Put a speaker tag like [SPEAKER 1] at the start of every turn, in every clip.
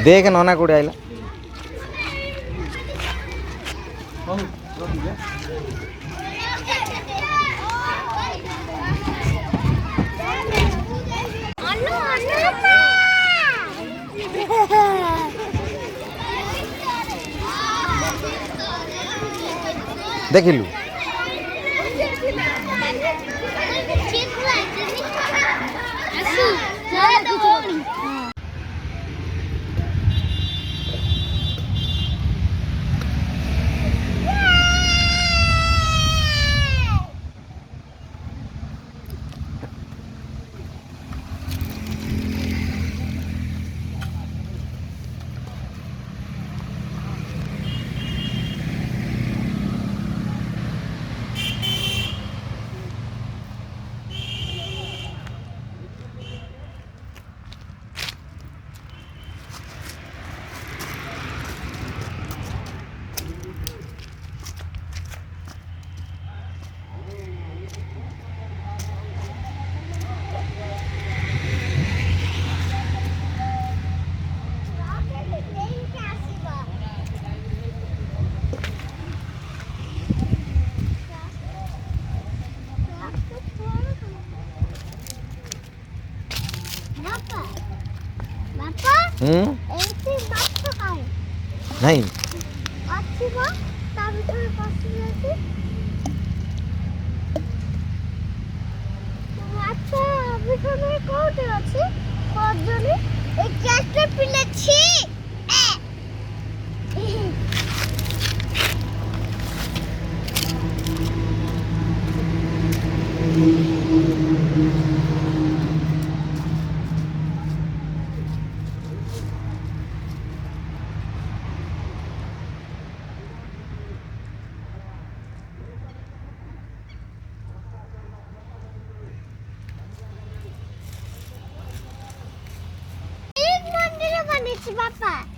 [SPEAKER 1] देख नना कोड़ी आइला देखिलु नहीं
[SPEAKER 2] Papa.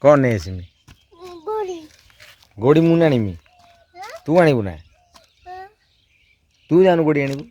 [SPEAKER 1] କ'ଣ ନେଇ ଆସିମି ଗୋଡ଼ି ମୁଁ ଆଣିମି ତୁ ଆଣିବୁ ନା ତୁ ଜାଣୁ ଗୋଡ଼ି ଆଣିବୁ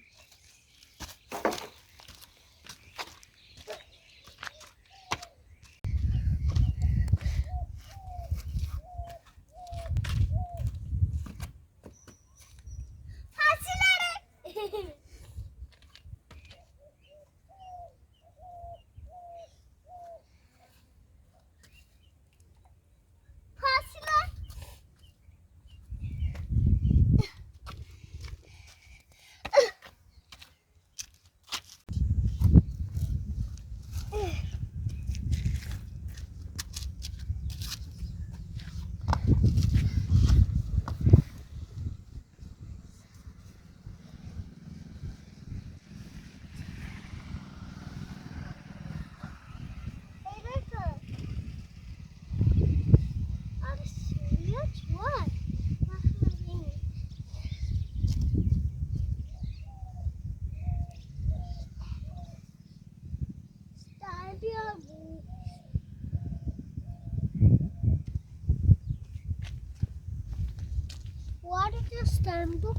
[SPEAKER 2] What is your stamp book?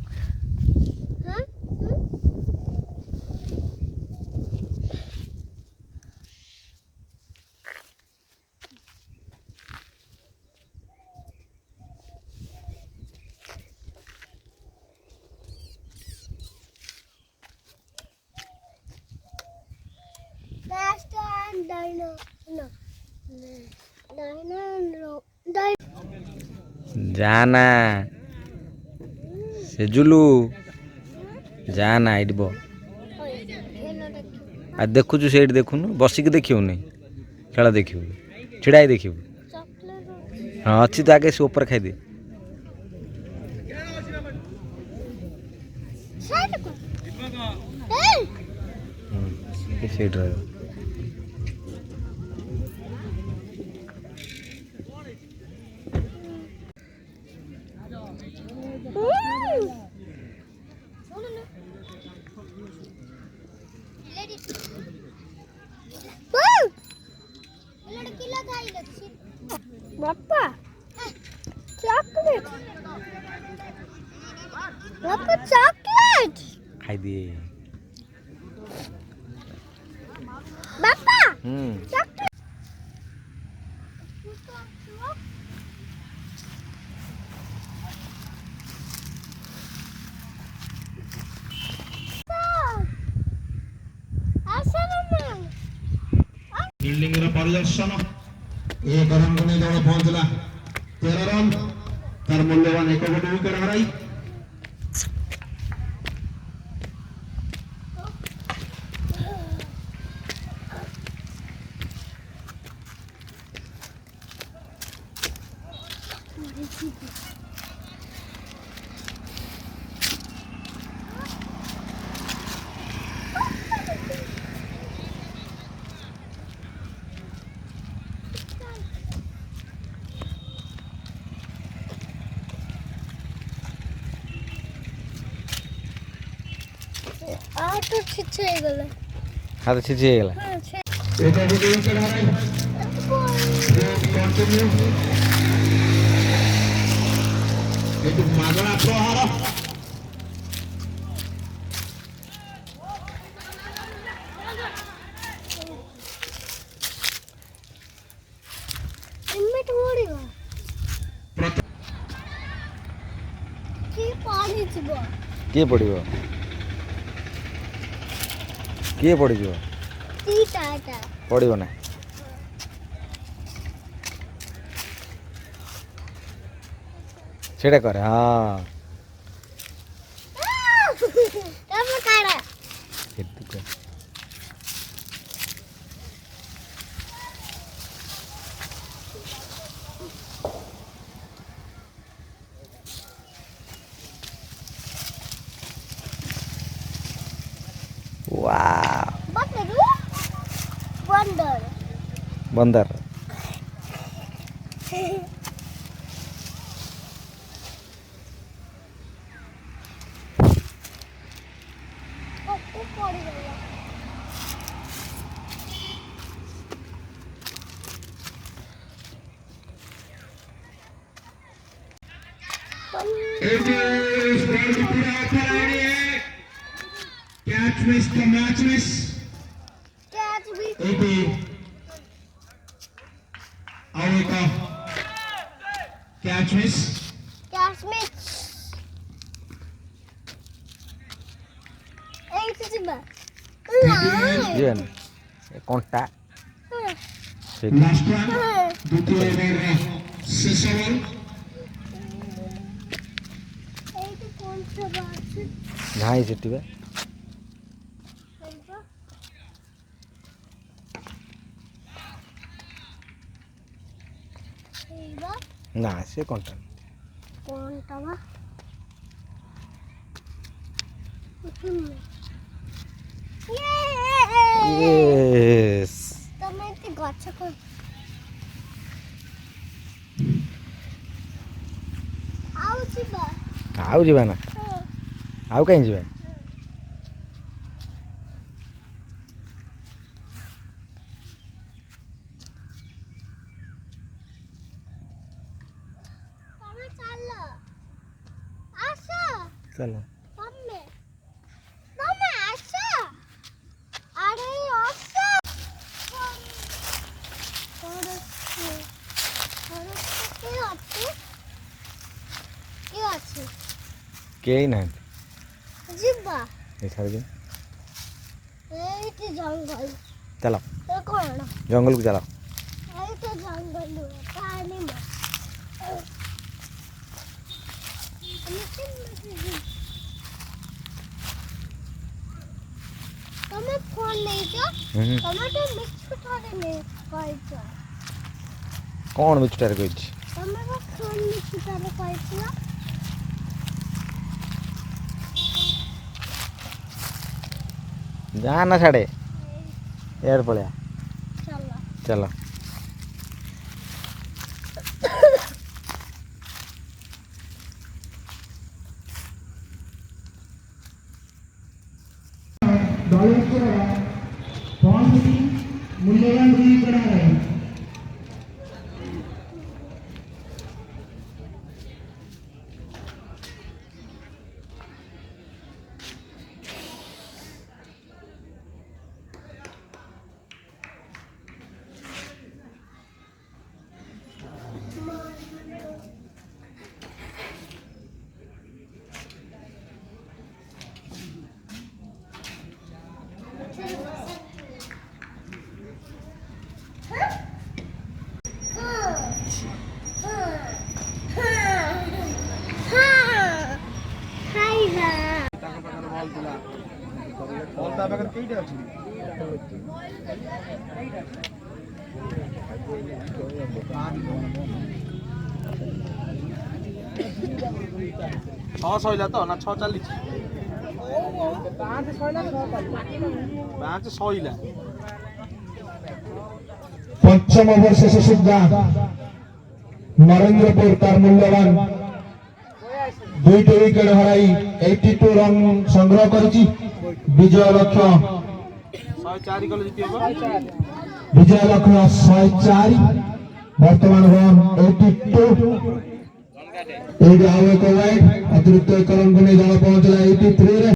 [SPEAKER 2] Huh? Last time, dino. No. Dino.
[SPEAKER 1] जाना सेजुलू जाना एइट बो आ देखुचु सेठ देखुनु बसिक देखिउनी खेला देखिउ छिड़ाई देखिउ हाँ अच्छी तो आगे से ऊपर खाई दे सेठ रहो
[SPEAKER 2] Papa, chocolate. Papa, chocolate.
[SPEAKER 1] खाई दिए
[SPEAKER 2] Papa, chocolate.
[SPEAKER 3] ଫିଲ୍ଡିଂ ର ପରିଦର୍ଶନ ଏକ ରନ୍ କୁ ନେଇ ଦଳ ପହଞ୍ଚିଲା 13 ରନ୍ ତାର ମୂଲ୍ୟବାନ ଏକ ଗୋଟି ୱିକେଟ ହରାଇ
[SPEAKER 2] तो छिछ ହେଇଗଲା
[SPEAKER 1] हाथ छिछि ହେଇଗଲା
[SPEAKER 3] ଏକ ଗୋଟି ୱିକେଟ ହରାଇ କଣ୍ଟିନ୍ୟୁ ଏଠୁ ମାଗଣା ପ୍ରହାର
[SPEAKER 2] हेलमेट ओडिबो की पानी छिबो
[SPEAKER 1] किए पड़िबो किए पड़िबो
[SPEAKER 2] टीटा
[SPEAKER 1] पड़िबो ना सेटा करे हाँ
[SPEAKER 2] तब काड़ा
[SPEAKER 1] एतु कर वाह
[SPEAKER 2] बंदर
[SPEAKER 1] बंदर
[SPEAKER 2] ପଡ଼ିଗଲା।
[SPEAKER 3] It is going to be out for catch miss the match miss.
[SPEAKER 2] Catch me.
[SPEAKER 3] It is out catch miss.
[SPEAKER 2] Catch me. এইটা দিবা।
[SPEAKER 1] ଇଏ କଣ୍ଟା ସେଇଠି
[SPEAKER 3] Last one. দ্বিতীয় ওভার শেষ ওভার।
[SPEAKER 2] এইটা কোনটা বাজে?
[SPEAKER 1] ଘାଇ ସେଠି ବା
[SPEAKER 2] এইটা। এইটা
[SPEAKER 1] ନା ସେ କଣ୍ଟା
[SPEAKER 2] কোনটা বা?
[SPEAKER 1] Yes.
[SPEAKER 2] ତମେ ଏତେ ଗଛ କର। ଆଉ ଯିବା।
[SPEAKER 1] ଆଉ ଯିବା ନା ଆଉ କାହିଁ ଯିବା
[SPEAKER 2] ତମେ ଚାଲ। ଆସ।
[SPEAKER 1] ଚାଲ
[SPEAKER 2] ତମେ ତମେ ଆସ। ଆରେ ଆସ। কি আছে?
[SPEAKER 1] କେହି ନାହାନ୍ତି
[SPEAKER 2] ଯିବା।
[SPEAKER 1] ଏ ଛାଡ଼ିଦିଅ
[SPEAKER 2] এইটি জঙ্গল।
[SPEAKER 1] ଚାଲ
[SPEAKER 2] তো কোন?
[SPEAKER 1] ଜଙ୍ଗଲକୁ ଚାଲ
[SPEAKER 2] এই তো জঙ্গল পানি মা। তুমি ফোন নেইছো? তুমি তো মিষ্টি করে নে কইছো।
[SPEAKER 1] କ'ଣ ମିଛଟାରେ କହିଛି
[SPEAKER 2] তুমি তো ফোন মিষ্টি করে কইছো।
[SPEAKER 1] ଯା ନା ଛାଡ଼େ ଏଆଡ଼େ ପଳେଇଆ
[SPEAKER 2] চলো।
[SPEAKER 1] ଚାଲ
[SPEAKER 3] ଦଳେଶ୍ୱର ପହଞ୍ଚି ମୂଲ୍ୟବାନ ଦୁଇ କରାଯାଏ।
[SPEAKER 4] ଛଅ ସଇଲା ତ ନା ଛଅ ଚାଲିଛି ପାଞ୍ଚ ସଇଲା
[SPEAKER 3] পঞ্চম ওভার শেষে সুদ্ধা নরেন্দ্রপুর তার মূল্যবান দুইটি উইকেট হারাই 82 রান সংগ্রহ করেছি। বিজয় লক্ষ্য
[SPEAKER 4] 104 কলে জিতিব
[SPEAKER 3] বিজয় লক্ষ্য 104 বর্তমান রান 82। এইটি ଆଉ ଏକ ୱାଇଡ୍ ଅତିରିକ୍ତ ଏକ ରନ୍କୁ ନେଇ ଦଳ ପହଞ୍ଚିଲା 83 ରେ।